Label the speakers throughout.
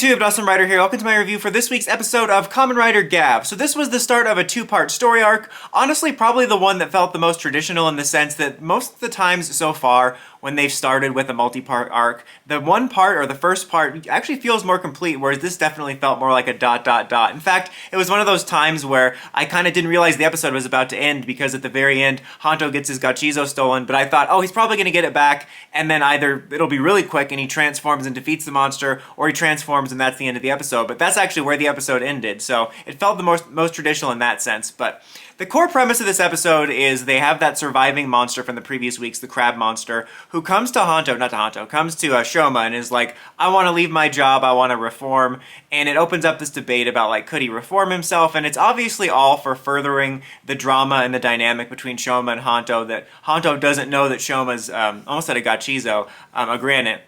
Speaker 1: YouTube, Awesome Rider here. Welcome to my review for this week's episode of Kamen Rider Gavv. So this was the start of a two-part story arc. Honestly, probably the one that felt the most traditional in the sense that most of the times so far, when they've started with a multi-part arc, the one part, or the first part, actually feels more complete, whereas this definitely felt more like a ... In fact, it was one of those times where I kind of didn't realize the episode was about to end, because at the very end, Hanto gets his gachizo stolen, but I thought, oh, he's probably going to get it back, and then either it'll be really quick and he transforms and defeats the monster, or he transforms and that's the end of the episode. But that's actually where the episode ended, so it felt the most traditional in that sense. But the core premise of this episode is they have that surviving monster from the previous weeks, the crab monster, who comes to comes to Shouma and is like, I want to leave my job, I want to reform, and it opens up this debate about, like, could he reform himself, and it's obviously all for furthering the drama and the dynamic between Shouma and Hanto, that Hanto doesn't know that Shouma's, almost said a gachizo, a granite,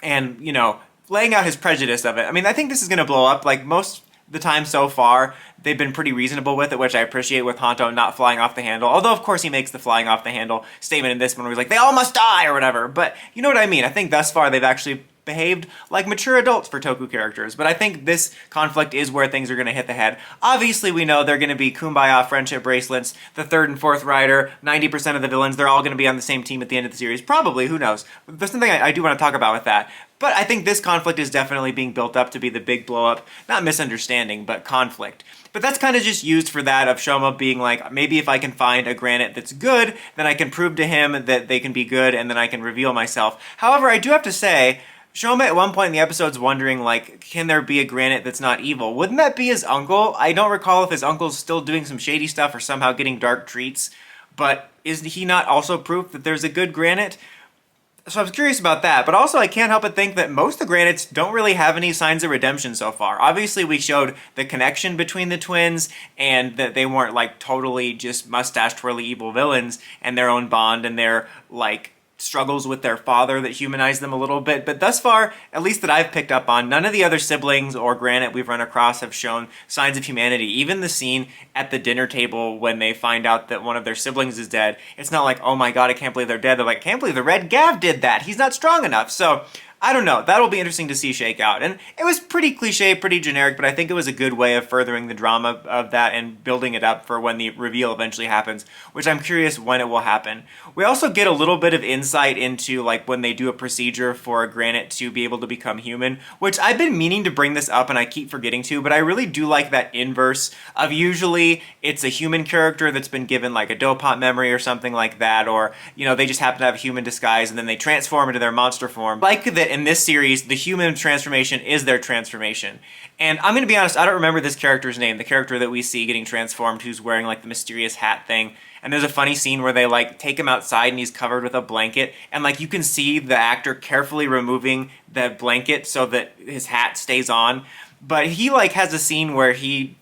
Speaker 1: and, you know, laying out his prejudice of it. I mean, I think this is going to blow up, like, most the time so far, they've been pretty reasonable with it, which I appreciate, with Hanto not flying off the handle. Although, of course, he makes the flying off the handle statement in this one where he's like, they all must die, or whatever. But you know what I mean. I think thus far they've actually behaved like mature adults for Toku characters. But I think this conflict is where things are going to hit the head. Obviously, we know they're going to be kumbaya friendship bracelets. The third and fourth rider, 90% of the villains, they're all going to be on the same team at the end of the series. Probably, who knows. There's something I do want to talk about with that. But I think this conflict is definitely being built up to be the big blow-up. Not misunderstanding, but conflict. But that's kind of just used for that, of Shouma being like, maybe if I can find a granite that's good, then I can prove to him that they can be good, and then I can reveal myself. However, I do have to say, Shouma at one point in the episode's wondering, like, can there be a granite that's not evil? Wouldn't that be his uncle? I don't recall if his uncle's still doing some shady stuff or somehow getting dark treats, but is he not also proof that there's a good granite? So I was curious about that, but also I can't help but think that most of the granites don't really have any signs of redemption so far. Obviously, we showed the connection between the twins, and that they weren't, like, totally just mustache-twirly evil villains, and their own bond and their, like, struggles with their father that humanized them a little bit. But thus far, at least that I've picked up on, none of the other siblings or granite we've run across have shown signs of humanity. Even the scene at the dinner table when they find out that one of their siblings is dead, it's not like, oh my god, I can't believe they're dead. They're like, I can't believe the Red Gavv did that. He's not strong enough. So I don't know. That'll be interesting to see shake out. And it was pretty cliche, pretty generic, but I think it was a good way of furthering the drama of that and building it up for when the reveal eventually happens, which I'm curious when it will happen. We also get a little bit of insight into, like, when they do a procedure for a granite to be able to become human, which I've been meaning to bring this up and I keep forgetting to, but I really do like that inverse of usually it's a human character that's been given, like, a dopant memory or something like that, or, you know, they just happen to have a human disguise and then they transform into their monster form. Like that in this series, the human transformation is their transformation. And I'm going to be honest, I don't remember this character's name, the character that we see getting transformed who's wearing, like, the mysterious hat thing. And there's a funny scene where they, like, take him outside and he's covered with a blanket, and, like, you can see the actor carefully removing the blanket so that his hat stays on. But he, like, has a scene where he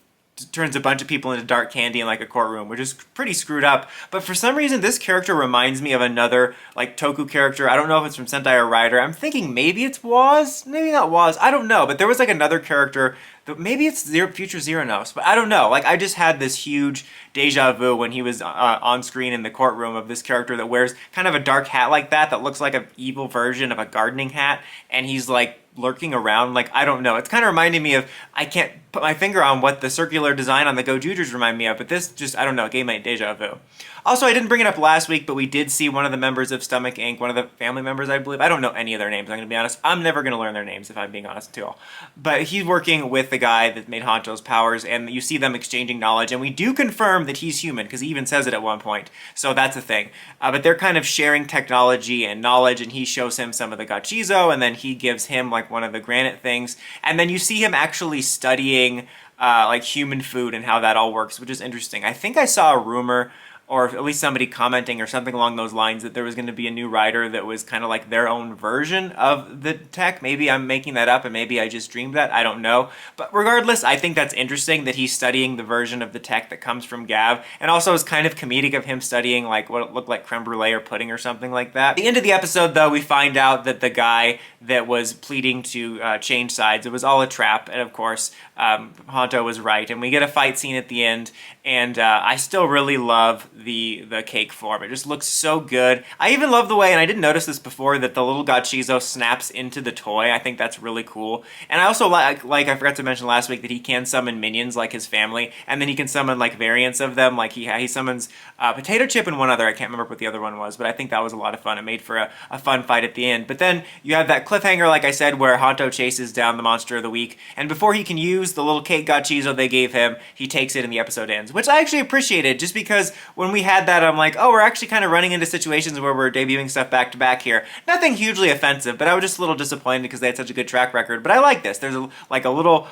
Speaker 1: turns a bunch of people into dark candy in, like, a courtroom, which is pretty screwed up. But for some reason, this character reminds me of another, like, Toku character. I don't know if it's from Sentai or Rider. I'm thinking maybe it's Waz, maybe not Waz. I don't know. But there was, like, another character that maybe it's Future Zero Nos, but I don't know. Like, I just had this huge deja vu when he was on screen in the courtroom of this character that wears kind of a dark hat like that looks like an evil version of a gardening hat, and he's, like, lurking around. Like, I don't know. It's kind of reminding me of, I can't put my finger on what the circular design on the Gojujers remind me of, but this just, I don't know, it gave me deja vu. Also, I didn't bring it up last week, but we did see one of the members of Stomach Inc., one of the family members, I believe. I don't know any of their names, I'm going to be honest. I'm never going to learn their names, if I'm being honest, too. But he's working with the guy that made Hanto's powers, and you see them exchanging knowledge, and we do confirm that he's human, because he even says it at one point. So that's a thing. But they're kind of sharing technology and knowledge, and he shows him some of the gachizo, and then he gives him, like, one of the granite things. And then you see him actually studying, like, human food and how that all works, which is interesting. I think I saw a rumor, or at least somebody commenting or something along those lines, that there was going to be a new rider that was kind of like their own version of the tech. Maybe I'm making that up and maybe I just dreamed that. I don't know. But regardless, I think that's interesting that he's studying the version of the tech that comes from Gavv, and also it's kind of comedic of him studying, like, what it looked like creme brulee or pudding or something like that. At the end of the episode, though, we find out that the guy that was pleading to change sides, it was all a trap, and of course, Hanto was right, and we get a fight scene at the end, and I still really love the cake form. It just looks so good. I even love the way, and I didn't notice this before, that the little Gachizo snaps into the toy. I think that's really cool. And I also like I forgot to mention last week, that he can summon minions like his family, and then he can summon like variants of them. Like he summons Potato Chip and one other. I can't remember what the other one was, but I think that was a lot of fun. It made for a fun fight at the end. But then you have that cliffhanger, like I said, where Hanto chases down the monster of the week, and before he can use the little cake Gachizo they gave him, he takes it and the episode ends, which I actually appreciated, just because when we had that, I'm like, oh, we're actually kind of running into situations where we're debuting stuff back to back here. Nothing hugely offensive, but I was just a little disappointed because they had such a good track record. But I like this. There's like a little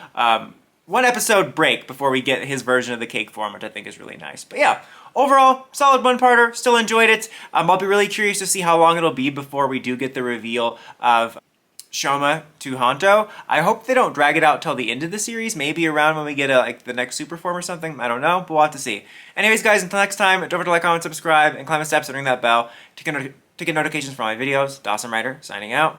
Speaker 1: one episode break before we get his version of the cake form, which I think is really nice. But yeah, overall, solid one-parter. Still enjoyed it. I'll be really curious to see how long it'll be before we do get the reveal of Shouma to Hanto. I hope they don't drag it out till the end of the series, maybe around when we get like the next super form or something. I don't know, but we'll have to see. Anyways, guys, until next time, don't forget to like, comment, subscribe, and climb the steps and ring that bell to get notifications for all my videos. Dawson Rider, signing out.